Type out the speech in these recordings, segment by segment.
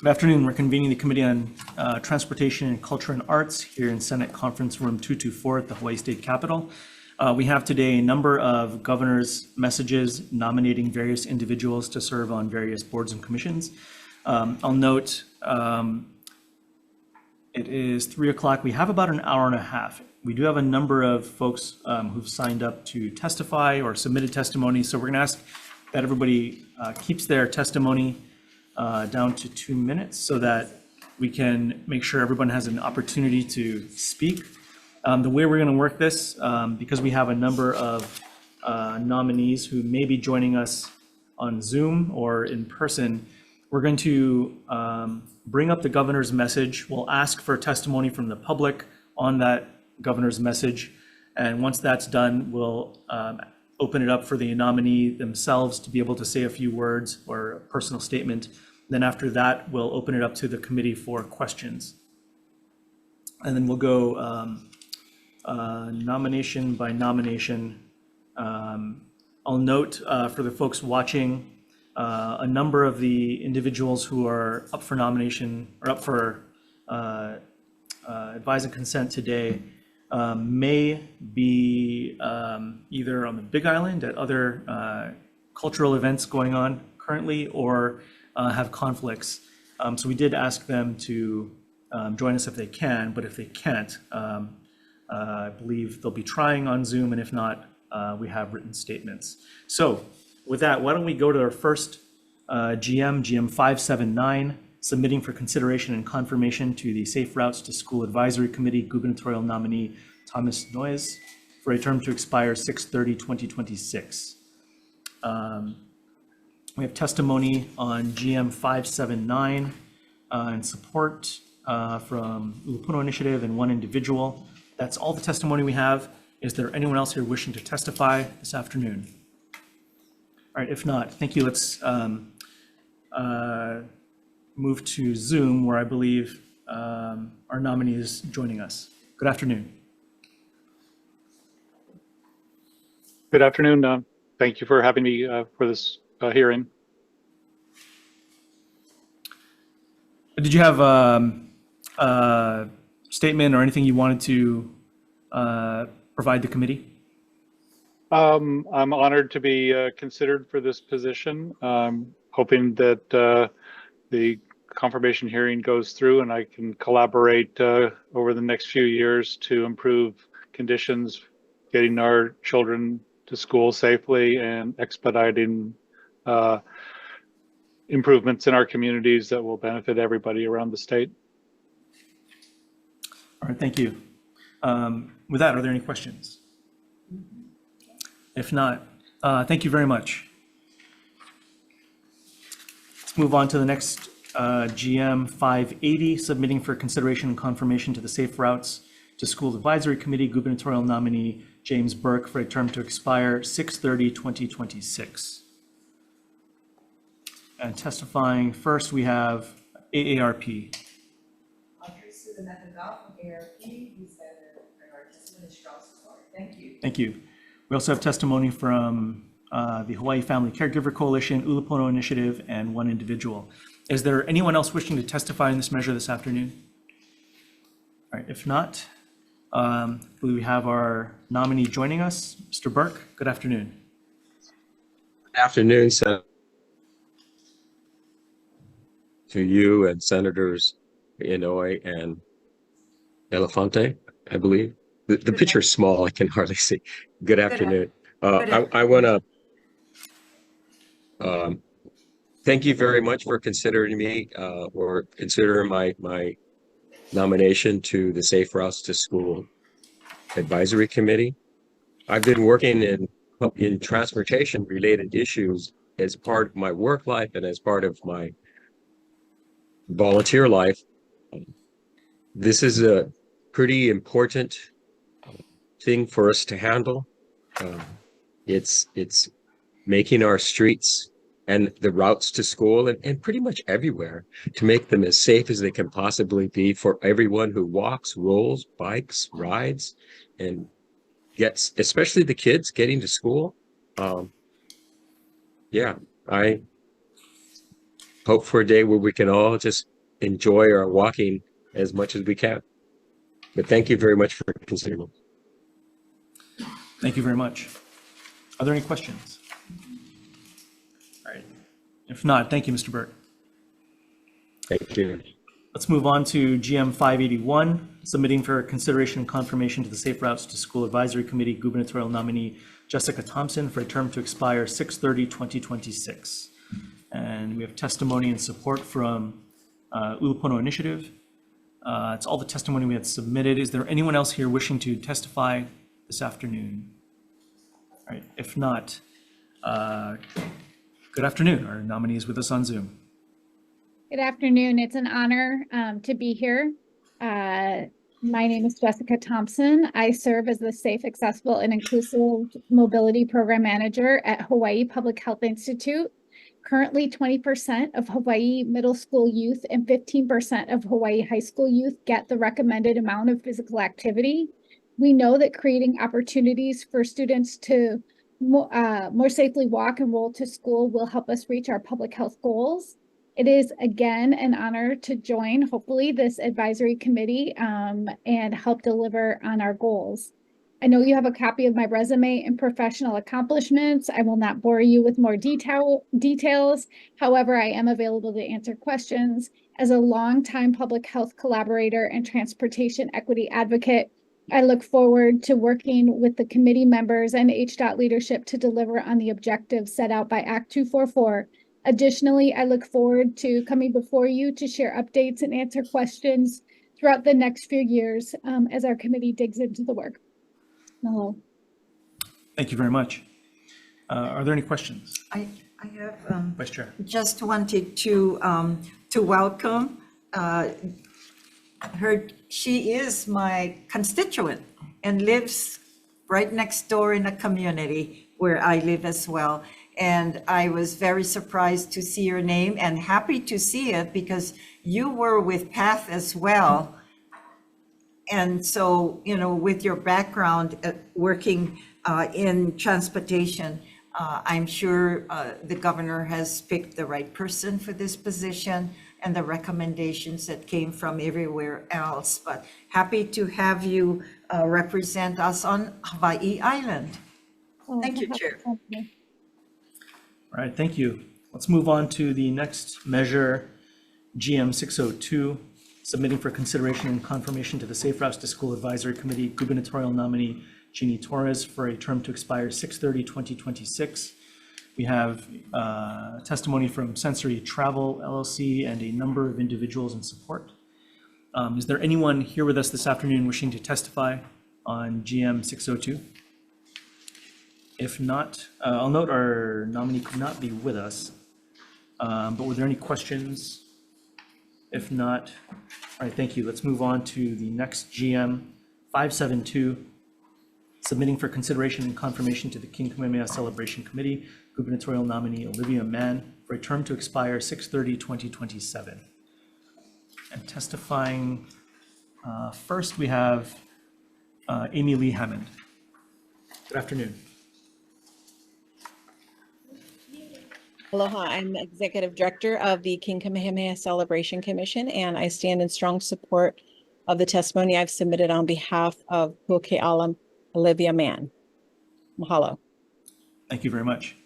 Good afternoon. We're convening the Committee on Transportation and Culture and Arts here in Senate Conference Room 224 at the Hawaii State Capitol. We have today a number of governor's messages nominating various individuals to serve on various boards and commissions. I'll note it is 3 o'clock. We have about an hour and a half. We do have a number of folks who've signed up to testify or submitted testimony. So we're going to ask that everybody keeps their testimony down to 2 minutes so that we can make sure everyone has an opportunity to speak. The way we're going to work this, because we have a number of nominees who may be joining us on Zoom or in person, we're going to bring up the governor's message. We'll ask for testimony from the public on that governor's message. And once that's done, we'll open it up for the nominee themselves to be able to say a few words or a personal statement. Then after that, we'll open it up to the committee for questions. And then we'll go nomination by nomination. I'll note for the folks watching, a number of the individuals who are up for nomination or up for advise and consent today may be either on the Big Island at other cultural events going on currently or have conflicts. So we did ask them to join us if they can, but if they can't, I believe they'll be trying on Zoom, and if not, we have written statements. So with that, why don't we go to our first GM 579, submitting for consideration and confirmation to the Safe Routes to School Advisory Committee gubernatorial nominee Thomas Noyes for a term to expire 6/30/2026. We have testimony on GM 579 and support from Ulupuno Initiative and one individual. That's all the testimony we have. Is there anyone else here wishing to testify this afternoon? All right, if not, thank you. Let's move to Zoom, where I believe our nominee is joining us. Good afternoon. Good afternoon. Thank you for having me for this hearing. Did you have a statement or anything you wanted to provide the committee? I'm honored to be considered for this position. Hoping that the confirmation hearing goes through and I can collaborate over the next few years to improve conditions, getting our children to school safely and expediting improvements in our communities that will benefit everybody around the state. All right, thank you. With that, are there any questions? If not, thank you very much. Let's move on to the next GM 580, submitting for consideration and confirmation to the Safe Routes to School Advisory Committee gubernatorial nominee James Burke for a term to expire 6/30/2026. And testifying first, we have AARP. Thank you. We also have testimony from the Hawaii Family Caregiver Coalition, Ulupuno Initiative, and one individual. Is there anyone else wishing to testify in this measure this afternoon? All right, if not, we have our nominee joining us, Mr. Burke. Good afternoon. Good afternoon, Senator. To you and Senators Inouye and Elefante, I believe. The picture is small, I can hardly see. Good afternoon. I want to thank you very much for considering me or considering my nomination to the Safe Routes to School Advisory Committee. I've been working in transportation related issues as part of my work life and as part of my volunteer life. This is a pretty important thing for us to handle. It's making our streets and the routes to school and pretty much everywhere to make them as safe as they can possibly be for everyone who walks, rolls, bikes, rides, and gets, especially the kids getting to school. Yeah, I hope for a day where we can all just enjoy our walking as much as we can. But thank you very much for considering it. Thank you very much. Are there any questions? All right. If not, thank you, Mr. Burt. Thank you. Let's move on to GM 581, submitting for consideration and confirmation to the Safe Routes to School Advisory Committee gubernatorial nominee Jessica Thompson for a term to expire 6/30/2026. And we have testimony and support from Ulupono Initiative. It's all the testimony we had submitted. Is there anyone else here wishing to testify this afternoon? All right, if not, good afternoon. Our nominee is with us on Zoom. Good afternoon. It's an honor to be here. My name is Jessica Thompson. I serve as the Safe, Accessible, and Inclusive Mobility Program Manager at Hawai'i Public Health Institute. Currently, 20% of Hawai'i middle school youth and 15% of Hawai'i high school youth get the recommended amount of physical activity. We know that creating opportunities for students to more safely walk and roll to school will help us reach our public health goals. It is, again, an honor to join, hopefully, this advisory committee and help deliver on our goals. I know you have a copy of my resume and professional accomplishments. I will not bore you with more details. However, I am available to answer questions. As a longtime public health collaborator and transportation equity advocate, I look forward to working with the committee members and HDOT leadership to deliver on the objectives set out by Act 244. Additionally, I look forward to coming before you to share updates and answer questions throughout the next few years as our committee digs into the work. Hello. Thank you very much. Are there any questions? I have Vice Chair. just wanted to welcome her. She is my constituent and lives right next door in a community where I live as well. And I was very surprised to see your name and happy to see it because you were with PATH as well. And so, you know, with your background working in transportation, I'm sure the governor has picked the right person for this position and the recommendations that came from everywhere else. But happy to have you represent us on Hawaii Island. Thank you, Chair. All right, thank you. Let's move on to the next measure, GM 602, submitting for consideration and confirmation to the Safe Routes to School Advisory Committee gubernatorial nominee Jeannie Torres for a term to expire 6/30/2026. We have testimony from Sensory Travel LLC and a number of individuals in support. Is there anyone here with us this afternoon wishing to testify on GM 602? If not, I'll note our nominee could not be with us, but were there any questions? If not, all right, thank you. Let's move on to the next GM 572, submitting for consideration and confirmation to the King Kamehameha Celebration Committee, gubernatorial nominee Olivia Mann for a term to expire 6/30/2027. And testifying first, we have Amy Lee Hammond. Good afternoon. Aloha, I'm the Executive Director of the King Kamehameha Celebration Commission, and I stand in strong support of the testimony I've submitted on behalf of Puke'ala Olivia Mann. Mahalo. Thank you very much.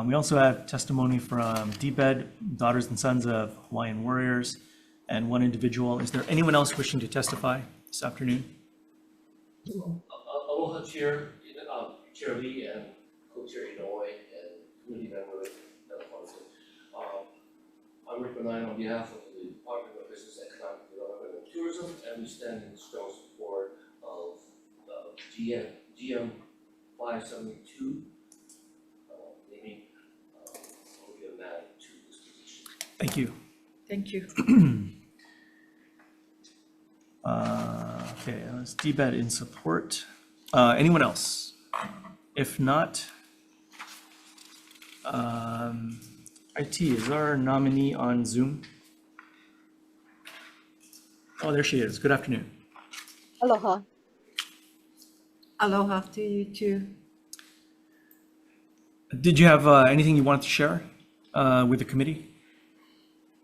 We also have testimony from DBED, Daughters and Sons of Hawaiian Warriors, and one individual. Is there anyone else wishing to testify this afternoon? Aloha, Chair, Chair Lee and Co-Chair Inoue and committee member Alfonso. I'm Rick Benign on behalf of the Department of Business, Economic Development and Tourism, and we stand in strong support of GM 572, naming Olivia Mann to this position. Thank you. Thank you. Okay, that's DBED in support. Anyone else? If not, IT, is our nominee on Zoom? Oh, there she is. Good afternoon. Aloha. Aloha to you too. Did you have anything you wanted to share with the committee?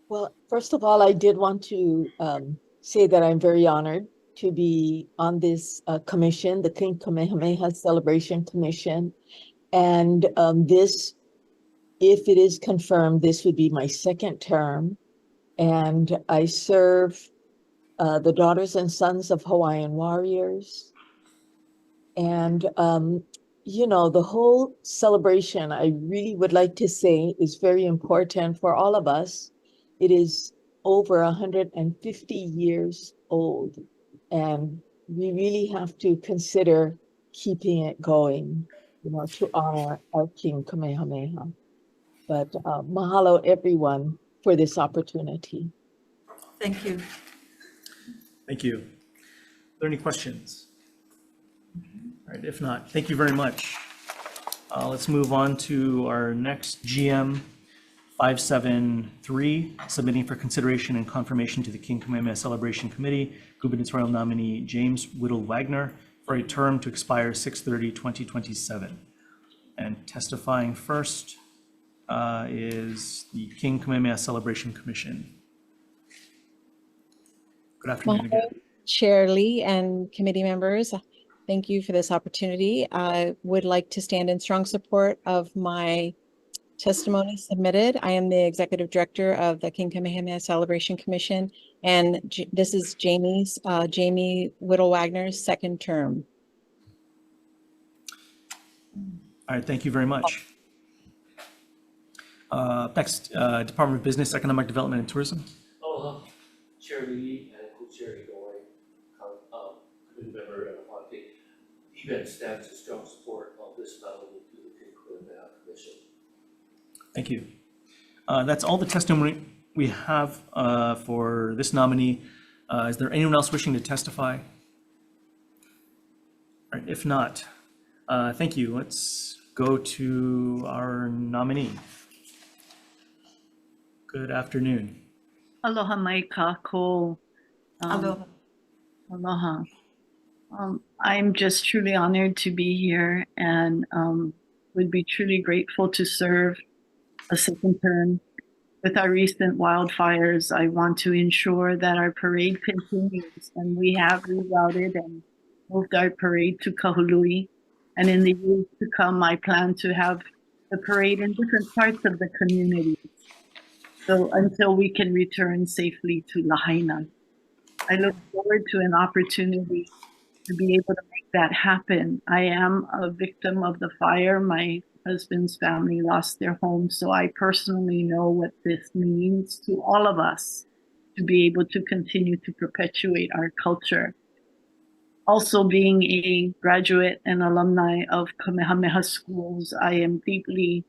Well, First of all, I did want to say that I'm very honored to be on this commission, the King Kamehameha Celebration Commission. And this, if it is confirmed, this would be my second term. And I serve the daughters and sons of Hawaiian warriors. And, you know, the whole celebration, I really would like to say, is very important for all of us. It is over 150 years old, and we really have to consider keeping it going, you know, to honor our King Kamehameha. But mahalo everyone for this opportunity. Thank you. Thank you. Are there any questions? All right, if not, thank you very much. Let's move on to our next GM 573, submitting for consideration and confirmation to the King Kamehameha Celebration Committee, gubernatorial nominee James Whittle Wagner for a term to expire 6/30/2027. And testifying first is the King Kamehameha Celebration Commission. Good afternoon again. Chair Lee and committee members, thank you for this opportunity. I would like to stand in strong support of my testimony submitted. I am the executive director of the King Kamehameha Celebration Commission, and this is Jamie Whittle Wagner's second term. All right, thank you very much. Next, Department of Business, Economic Development and Tourism. Aloha, Chair Lee and Co-Chair Inouye, committee member and Aponte. EBET stands in strong support of this nominee to the King Kamehameha Commission. Thank you. That's all the testimony we have for this nominee. Is there anyone else wishing to testify? All right, if not, thank you. Let's go to our nominee. Good afternoon. Aloha mai kako. Aloha. Aloha. I'm just truly honored to be here and would be truly grateful to serve a second term. With our recent wildfires, I want to ensure that our parade continues, and we have rerouted and moved our parade to Kahului. And in the years to come, I plan to have the parade in different parts of the community. So until we can return safely to Lahaina. I look forward to an opportunity to be able to make that happen. I am a victim of the fire. My husband's family lost their home, so I personally know what this means to all of us to be able to continue to perpetuate our culture. Also, being a graduate and alumni of Kamehameha schools, I am deeply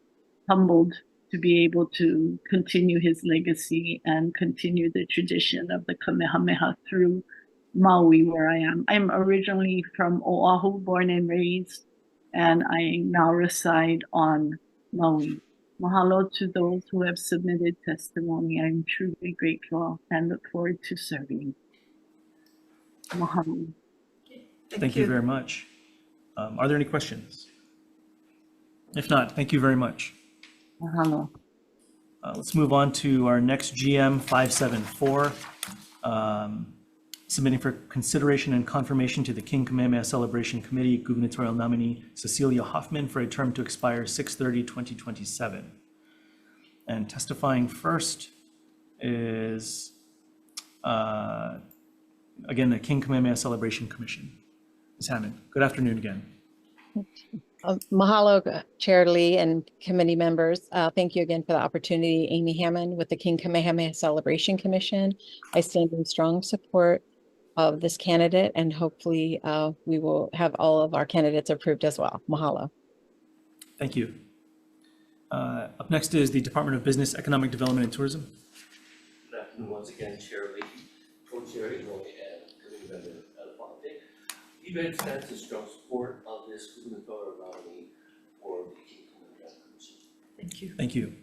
humbled to be able to continue his legacy and continue the tradition of the Kamehameha through Maui, where I am. I'm originally from Oahu, born and raised, and I now reside on Maui. Mahalo to those who have submitted testimony. I'm truly grateful and look forward to serving. Mahalo. Thank you very much. Are there any questions? If not, thank you very much. Mahalo. Let's move on to our next GM 574, submitting for consideration and confirmation to the King Kamehameha Celebration Committee, gubernatorial nominee Cecilia Hoffman for a term to expire 6/30/2027. And testifying first is, again, the King Kamehameha Celebration Commission. Ms. Hammond, good afternoon again. Mahalo, Chair Lee and committee members. Thank you again for the opportunity. Amy Hammond with the King Kamehameha Celebration Commission. I stand in strong support of this candidate, and hopefully we will have all of our candidates approved as well. Mahalo. Thank you. Up next is the Department of Business, Economic Development and Tourism. Good afternoon once again, Chair Lee, Co-Chair Inouye, and committee member Aponte. EBET stands in strong support of this gubernatorial nominee for the King Kamehameha Commission. Thank you. Thank you.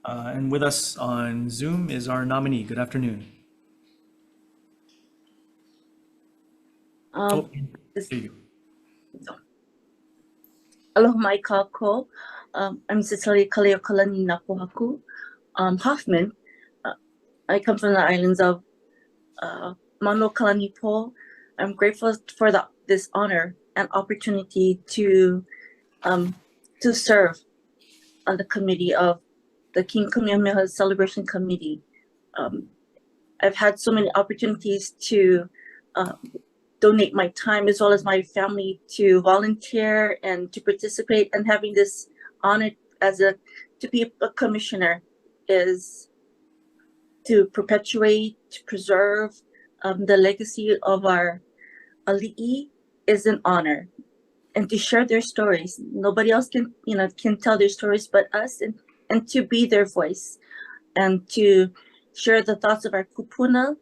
And with us on Zoom is our nominee. Good afternoon. Oh, there you go. Aloha mai kako. I'm Cecilia Kaleokalani Napohaku. Hoffman. I come from the islands of Mano Kalanipo. I'm grateful for this honor and opportunity to serve on the committee of the King Kamehameha Celebration Committee. I've had so many opportunities to donate my time as well as my family to volunteer and to participate, and having this honor to be a commissioner is to perpetuate, to preserve the legacy of our ali'i is an honor, and to share their stories. Nobody else can tell their stories but us, and to be their voice and to share the thoughts of our kupuna,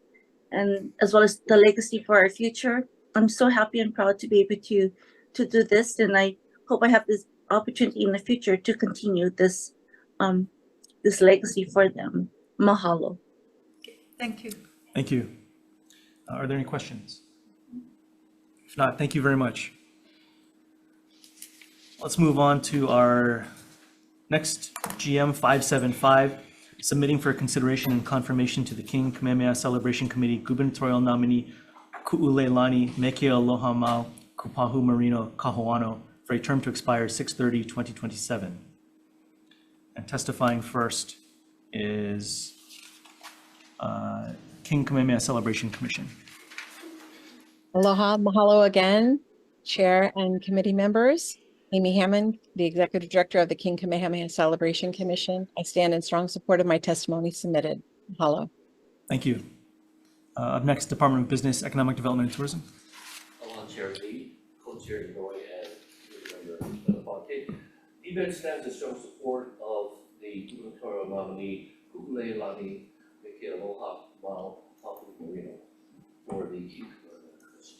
and as well as the legacy for our future. I'm so happy and proud to be able to do this, and I hope I have this opportunity in the future to continue this this legacy for them. Mahalo. Thank you. Thank you. Are there any questions? If not, thank you very much. Let's move on to our next GM 575, submitting for consideration and confirmation to the King Kamehameha Celebration Committee gubernatorial nominee Ku'uleilani Meke Aloha Mau Kupahu Marino Kahoano for a term to expire 6/30/2027. And testifying first is King Kamehameha Celebration Commission. Aloha, mahalo again, Chair and committee members. Amy Hammond, the Executive Director of the King Kamehameha Celebration Commission. I stand in strong support of my testimony submitted. Mahalo. Thank you. Up next, Department of Business, Economic Development and Tourism. Aloha, Chair Lee, Co-Chair Inouye, and Committee Member Belafonte. DBED stands in strong support of the gubernatorial nominee Ku'uleilani Meke Aloha Mau Kupahu Marino for the King Kamehameha Commission.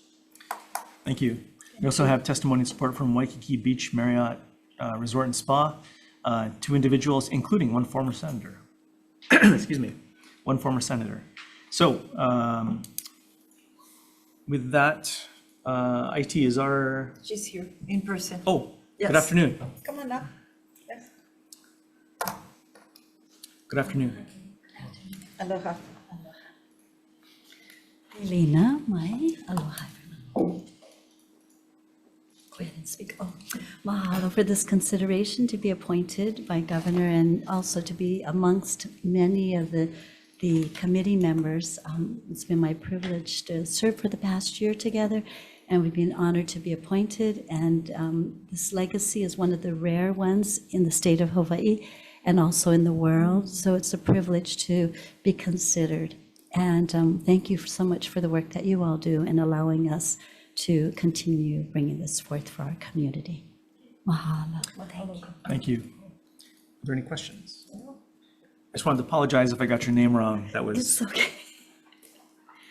Thank you. We also have testimony and support from Waikiki Beach Marriott Resort and Spa, 2 individuals, including 1 former senator. Excuse me, 1 former senator. So with that, IT is our, She's here in person. oh, Yes. good afternoon. Come on up. Yes. Good afternoon. Aloha. Elena, mai aloha everyone. Go ahead and speak. Oh, mahalo for this consideration to be appointed by Governor and also to be amongst many of the committee members. It's been my privilege to serve for the past year together, and we've been honored to be appointed. And this legacy is one of the rare ones in the state of Hawaii and also in the world. So it's a privilege to be considered. And thank you so much for the work that you all do in allowing us to continue bringing this forth for our community. Mahalo. Thank you. Are there any questions? I just wanted to apologize if I got your name wrong. That was, It's okay.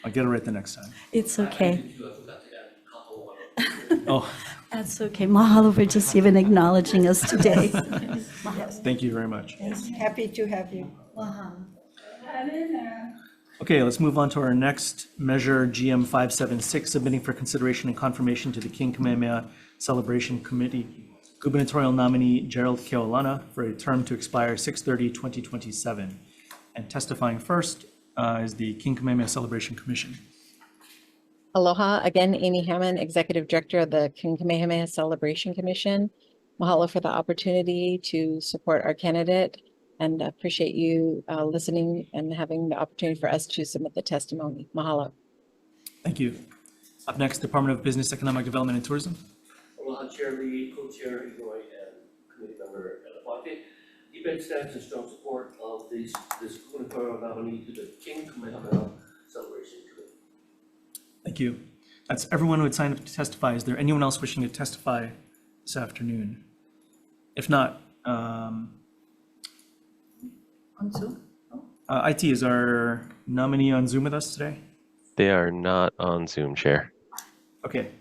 I'll get it right the next time. It's okay. I forgot to add Kahoano. Oh, That's okay. Mahalo for just even acknowledging us today. thank you very much. Happy to have you. Okay, let's move on to our next measure, GM 576, submitting for consideration and confirmation to the King Kamehameha Celebration Committee gubernatorial nominee Gerald Keaulana for a term to expire 6/30/2027. And testifying first is the King Kamehameha Celebration Commission. Aloha, again, Amy Hammond, Executive Director of the King Kamehameha Celebration Commission. Mahalo for the opportunity to support our candidate, and appreciate you listening and having the opportunity for us to submit the testimony. Mahalo. Thank you. Up next, Department of Business, Economic Development and Tourism. Aloha, Chair Lee, Co-Chair Inouye, and Committee Member Belafonte. DBED stands in strong support of this gubernatorial nominee to the King Kamehameha Celebration Committee. Thank you. That's everyone who had signed up to testify. Is there anyone else wishing to testify this afternoon? If not, On Zoom? IT, is our nominee on Zoom with us today? They are not on Zoom, Chair. Okay,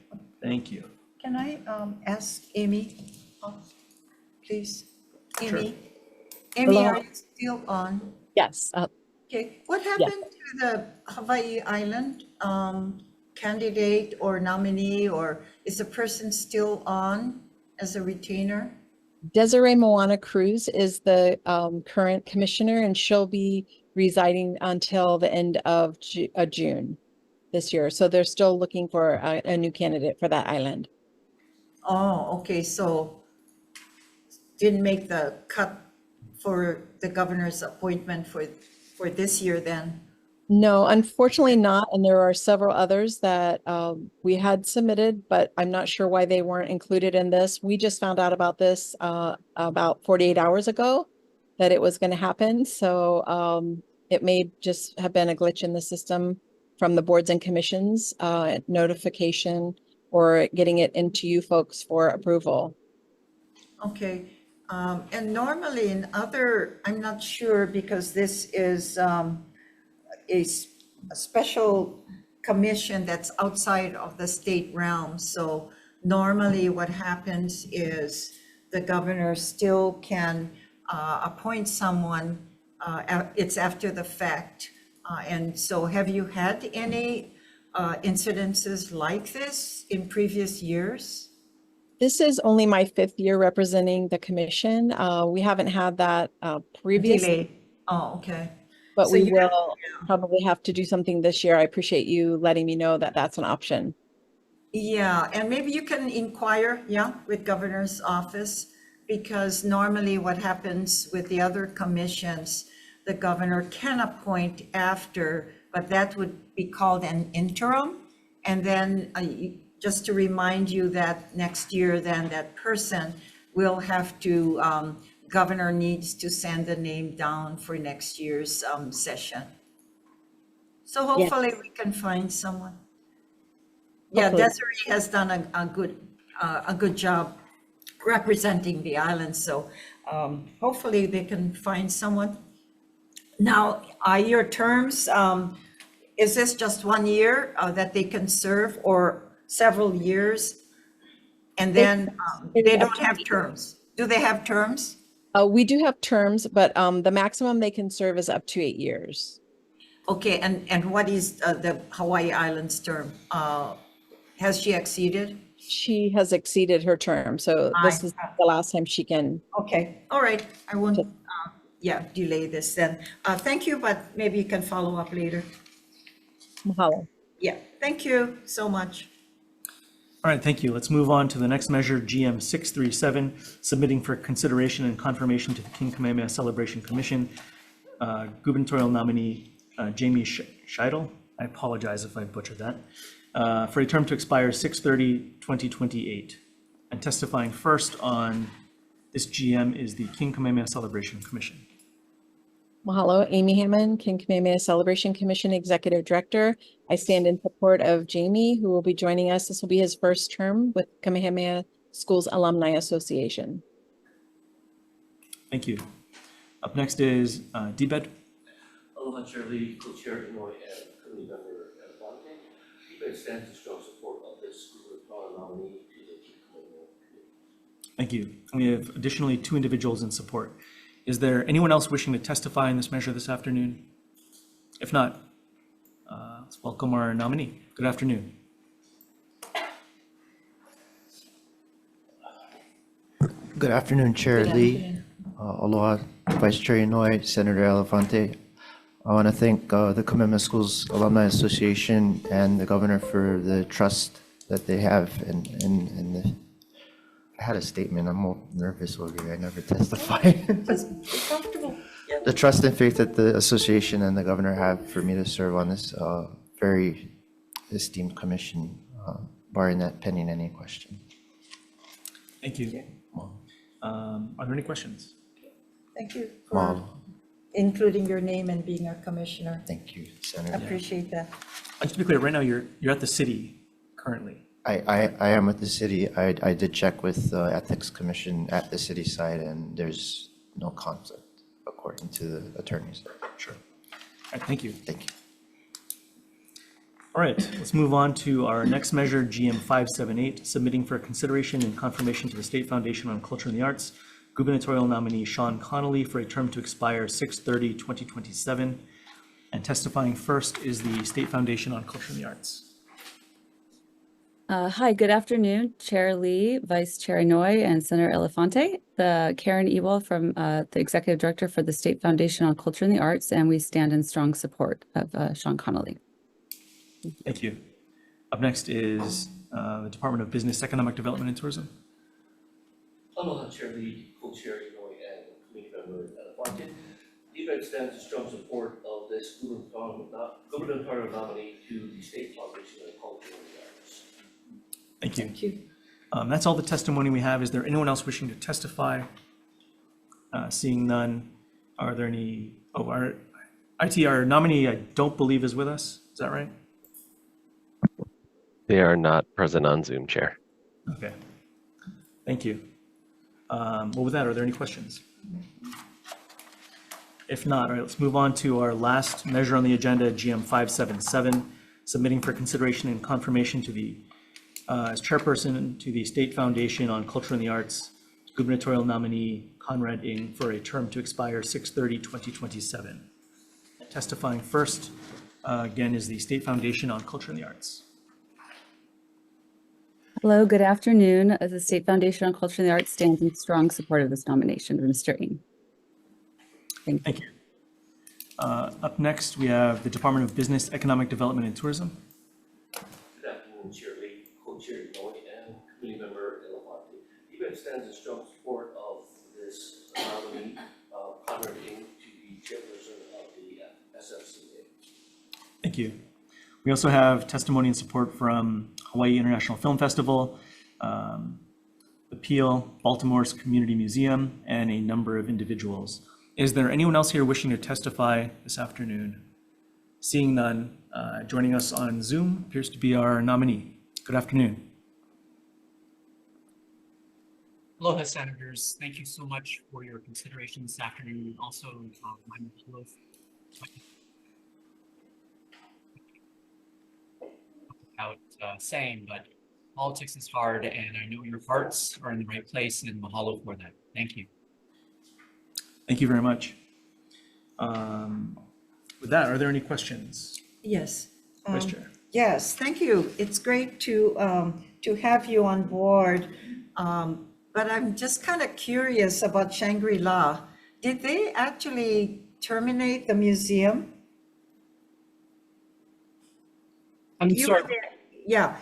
thank you. Can I ask Amy, please? Amy? Amy, Hello. are you still on? Yes. Okay, what happened to the Hawaii Island candidate or nominee, or is the person still on as a retainer? Desiree Moana Cruz is the current commissioner, and she'll be residing until the end of June this year. So they're still looking for a new candidate for that island. Oh, okay, so didn't make the cut for the governor's appointment for this year then? No, unfortunately not. And there are several others that we had submitted, but I'm not sure why they weren't included in this. We just found out about this about 48 hours ago that it was going to happen. So it may just have been a glitch in the system from the boards and commissions notification or getting it into you folks for approval. Okay, and normally in other, I'm not sure because this is a special commission that's outside of the state realm. So normally what happens is the governor still can appoint someone, it's after the fact. And so have you had any incidences like this in previous years? This is only my 5th year representing the commission. We haven't had that previously. Delay. Oh, okay. But So we you have- will probably have to do something this year. I appreciate you letting me know that that's an option. Yeah, and maybe you can inquire, yeah, with governor's office, because normally what happens with the other commissions, the governor can appoint after, but that would be called an interim. And then just to remind you that next year, then that person will have to, governor needs to send a name down for next year's session. So hopefully we can find someone. Yeah, Hopefully. Desiree has done a good job representing the island, so hopefully they can find someone. Now, your terms, is this just 1 year that they can serve or several years? And then they don't have terms. Do they have terms? We do have terms, but the maximum they can serve is up to 8 years. Okay, and what is the Hawaii Islands term? Has she exceeded? She has exceeded her term, so this is the last time she can. Okay, all right, I won't, delay this then. Thank you, but maybe you can follow up later. Mahalo. Yeah, thank you so much. All right, thank you. Let's move on to the next measure, GM 637, submitting for consideration and confirmation to the King Kamehameha Celebration Commission. Gubernatorial nominee Jamie Scheidel, I apologize if I butchered that, for a term to expire 6/30/2028. And testifying first on this GM is the King Kamehameha Celebration Commission. Mahalo, Amy Hammond, King Kamehameha Celebration Commission Executive Director. I stand in support of Jamie, who will be joining us. This will be his first term with Kamehameha Schools Alumni Association. Thank you. Up next is Debed. Aloha Chair Lee, Co-Chair Inouye, and Committee Member Elefante. Debed stands in strong support of this gubernatorial nominee to the King Kamehameha Committee. Thank you. We have additionally 2 individuals in support. Is there anyone else wishing to testify in this measure this afternoon? If not, let's welcome our nominee. Good afternoon. Good afternoon, Chair Lee. Aloha, Vice Chair Inouye, Senator Elefante. I want to thank the Kamehameha Schools Alumni Association and the governor for the trust that they have in the. I had a statement. I'm all nervous over here. I never testify. Just be comfortable. Yeah. The trust and faith that the association and the governor have for me to serve on this very esteemed commission, barring that pending any question. Thank you. Are there any questions? Thank you for Mahalo. including your name and being a commissioner. Thank you, Senator. Appreciate that. Just to be clear, right now you're at the city currently. I am with the city. I did check with the Ethics Commission at the city side, and there's no conflict according to the attorneys. Sure. All right, thank you. Thank you. All right, let's move on to our next measure, GM 578, submitting for consideration and confirmation to the State Foundation on Culture and the Arts, gubernatorial nominee Sean Connolly for a term to expire 6/30/2027. And testifying first is the State Foundation on Culture and the Arts. Hi, good afternoon, Chair Lee, Vice Chair Inouye, and Senator Elefante. Karen Ewell from the Executive Director for the State Foundation on Culture and the Arts, and we stand in strong support of Sean Connolly. Thank you. Up next is the Department of Business, Economic Development and Tourism. Aloha, Chair Lee, Co-Chair Inouye, and Committee Member Elefante. DBED stands in strong support of this gubernatorial nominee to the State Foundation on Culture and the Arts. Thank you. Thank you. That's all the testimony we have. Is there anyone else wishing to testify? Seeing none, are there any, our ITR nominee, I don't believe is with us. Is that right? They are not present on Zoom, Chair. Okay. Thank you. Well, with that, are there any questions? If not, all right, let's move on to our last measure on the agenda, GM 577, submitting for consideration and confirmation to the, as chairperson to the State Foundation on Culture and the Arts, gubernatorial nominee Conrad Ng for a term to expire 6/30/2027. Testifying first, again, is the State Foundation on Culture and the Arts. Hello, good afternoon. The State Foundation on Culture and the Arts stands in strong support of this nomination, Mr. Ng. Thank you. Up next, we have the Department of Business, Economic Development and Tourism. Good afternoon, Chair Lee, Co-Chair Inouye, and Committee Member Elefante. DBED stands in strong support of this nominee, Conrad Ng, to be chairperson of the SFCA. Thank you. We also have testimony and support from Hawai'i International Film Festival, the Peel, Baltimore's Community Museum, and a number of individuals. Is there anyone else here wishing to testify this afternoon? Seeing none, joining us on Zoom appears to be our nominee. Good afternoon. Aloha, Senators. Thank you so much for your consideration this afternoon. Also, my mahalo without saying, but politics is hard, and I know your hearts are in the right place, and mahalo for that. Thank you. Thank you very much. With that, are there any questions? Yes. Vice Chair. Yes, thank you. It's great to have you on board. But I'm just kind of curious about Shangri-La. Did they actually terminate the museum? I'm You sorry. were there. Yeah,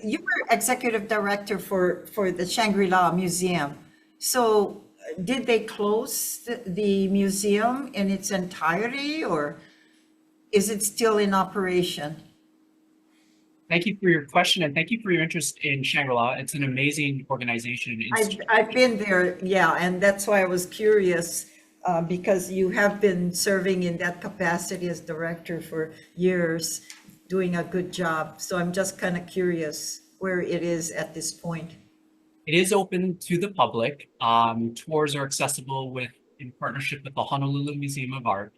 you were executive director for the Shangri-La Museum. So did they close the museum in its entirety, or is it still in operation? Thank you for your question, and thank you for your interest in Shangri-La. It's an amazing organization. I've been there, yeah, and that's why I was curious, because you have been serving in that capacity as director for years, doing a good job. So I'm just kind of curious where it is at this point. It is open to the public. Tours are accessible in partnership with the Honolulu Museum of Art.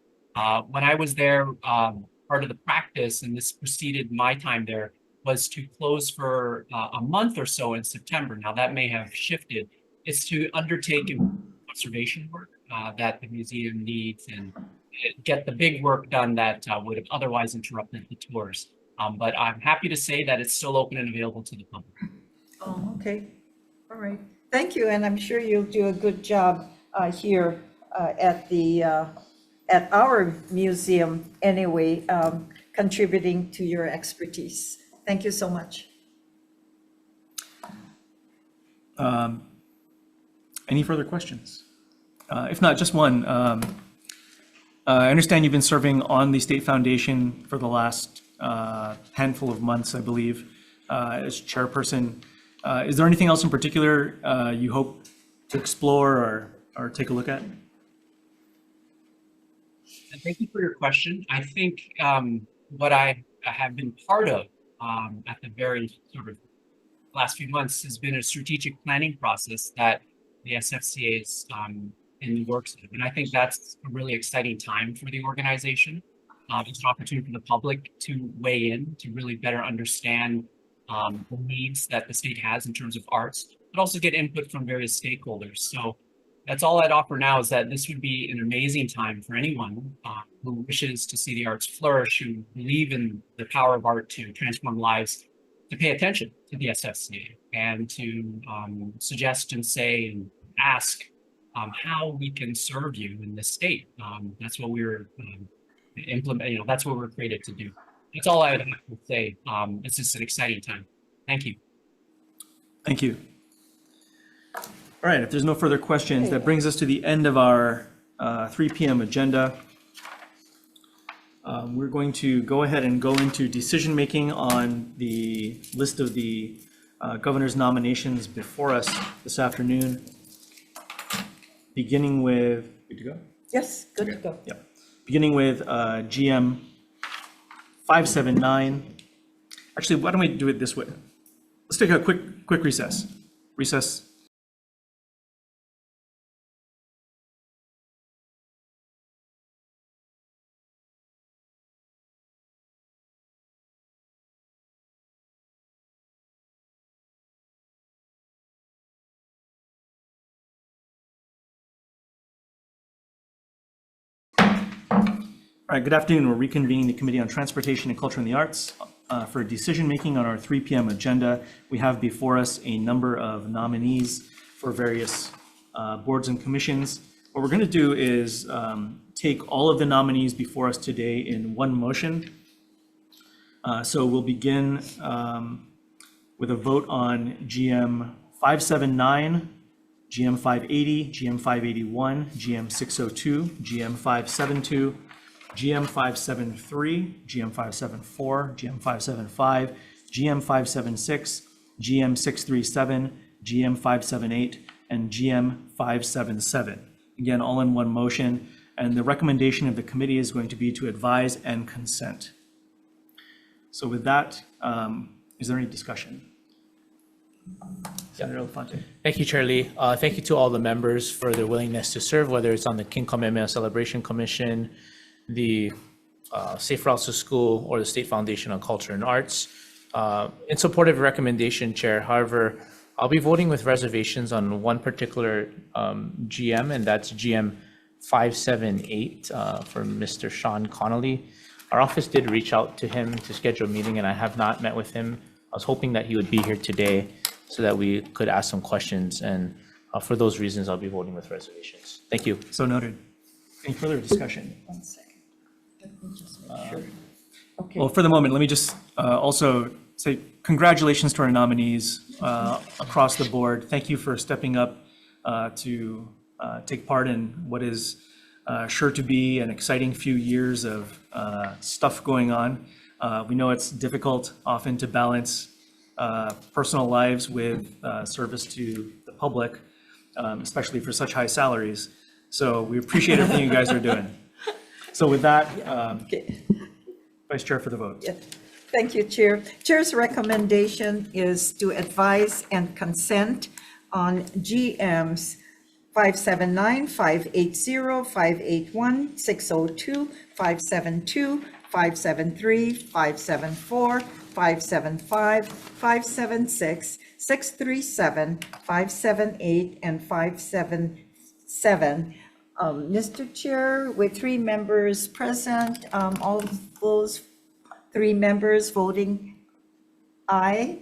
When I was there, part of the practice, and this preceded my time there, was to close for a month or so in September. Now that may have shifted. It's to undertake conservation work that the museum needs and get the big work done that would have otherwise interrupted the tours. But I'm happy to say that it's still open and available to the public. Oh, okay. All right. Thank you. And I'm sure you'll do a good job here at our museum anyway, contributing to your expertise. Thank you so much. Any further questions? If not, just one. I understand you've been serving on the State Foundation for the last handful of months, I believe, as chairperson. Is there anything else in particular you hope to explore or take a look at? And thank you for your question. I think what I have been part of at the very sort of last few months has been a strategic planning process that the SFCA is in the works of. And I think that's a really exciting time for the organization. It's an opportunity for the public to weigh in, to really better understand the needs that the state has in terms of arts, but also get input from various stakeholders. So that's all I'd offer now, is that this would be an amazing time for anyone who wishes to see the arts flourish, who believe in the power of art to transform lives, pay attention to the SFCA and to suggest and say and ask how we can serve you in this state. That's what we were implementing. That's what we're created to do. That's all I would have to say. It's just an exciting time. Thank you. Thank you. All right, if there's no further questions, that brings us to the end of our 3 p.m. agenda. We're going to go ahead and go into decision-making on the list of the governor's nominations before us this afternoon, beginning with, good to go? Yes, good to go. Yeah, beginning with GM 579. Actually, why don't we do it this way? Let's take a quick recess. Recess. All right, good afternoon. We're reconvening the Committee on Transportation and Culture and the Arts for decision-making on our 3 p.m. agenda. We have before us a number of nominees for various boards and commissions. What we're going to do is take all of the nominees before us today in one motion. So we'll begin with a vote on GM 579, GM 580, GM 581, GM 602, GM 572, GM 573, GM 574, GM 575, GM 576, GM 637, GM 578, and GM 577. Again, all in one motion. And the recommendation of the committee is going to be to advise and consent. So with that, is there any discussion? Senator Elefante. Thank you, Chair Lee. Thank you to all the members for their willingness to serve, whether it's on the King Kamehameha Celebration Commission, the Safe Routes to School, or the State Foundation on Culture and Arts. In support of the recommendation, Chair, however, I'll be voting with reservations on one particular GM, and that's GM 578 for Mr. Sean Connolly. Our office did reach out to him to schedule a meeting, and I have not met with him. I was hoping that he would be here today so that we could ask some questions, and for those reasons, I'll be voting with reservations. Thank you. So noted. Any further discussion? 1 second. Let me just make sure. Okay. Well, for the moment, let me just also say congratulations to our nominees across the board. Thank you for stepping up to take part in what is sure to be an exciting few years of stuff going on. We know it's difficult often to balance personal lives with service to the public, especially for such high salaries. So we appreciate everything you guys are doing. So with that, Vice Chair for the vote. Yeah. Thank you, Chair. Chair's recommendation is to advise and consent on GMs 579, 580, 581, 602, 572, 573, 574, 575, 576, 637, 578, and 577. Mr. Chair, with 3 members present, all of those 3 members voting aye.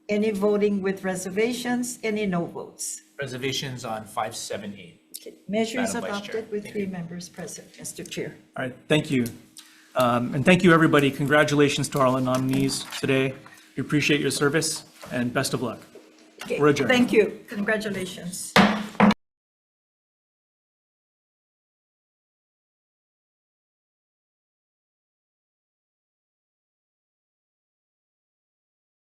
Any voting with reservations? Any no votes? Reservations on 578. Okay. Measures Madam Vice Chair. adopted with 3 members present, Mr. Chair. All right, thank you. And thank you, everybody. Congratulations to all the nominees today. We appreciate your service and best of luck. Okay. We're adjourned. Thank you. Congratulations.